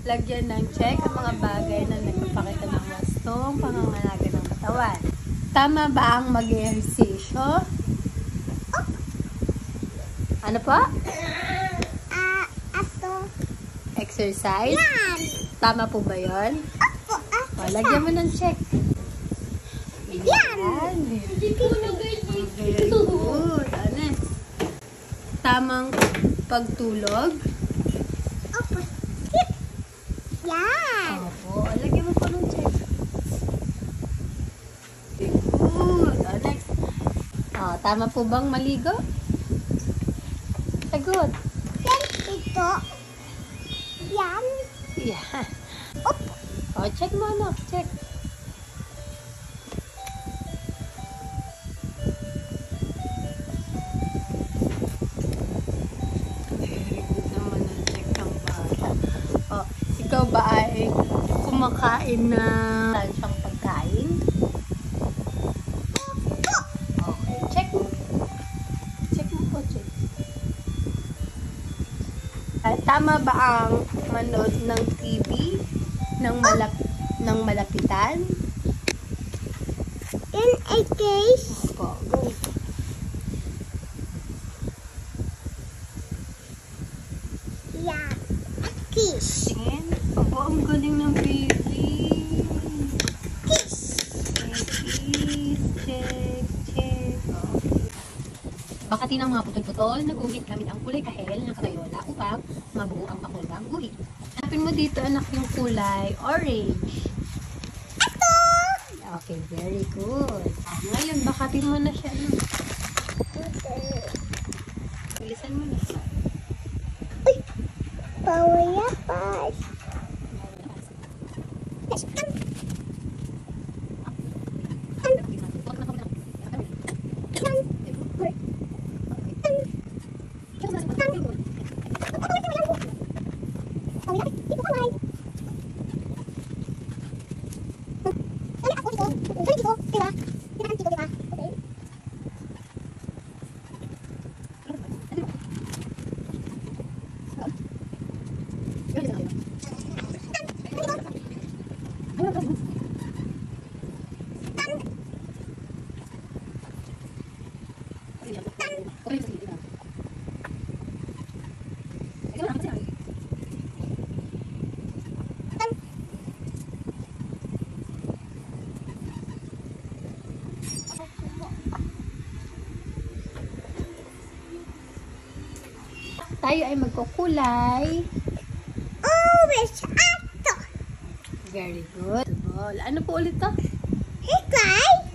lagyan ng check ang mga bagay na nagpapakita ng wastong pangangalaga ng katawan. Tama ba ang mag-ehersisyo? Ano po? Ato. Exercise? Yan. Tama po ba yun? Opo, O, lagyan mo ng check. Yan. Very good. Ano? Tamang pagtulog? Opo. Yan. Opo. Lagyan mo po ng check. Very good. O, next. O, tama po bang maligo? Sagot. Yan ito. Yan. Yeah. Opo. O, check mo ano. Check. Very good naman ang check ng bata. O, ikaw ba ay kumakain na siyang pagkain? Okay, check mo. Check mo po, check. Tama ba ang manood ng TV ng malapitan? In a case. Opo, go. Yan. A kiss. Tingin. Opo, ang galing ng baby. Kiss. Kiss, check, check. Okay. Bakatin ang mga putol-putol na guhit gamit ang kulay kahel ng karayola upang mabuo ang pakulang guhit. Hanapin mo dito anak yung kulay orange. Ito. Okay, very good. Ngayon, bakatin mo na siya. No? Bilisan mo na. Uy. Pawayapas. Tayo ay magkukulay. Always ato. Very good. Ano po ulit to? Hikay.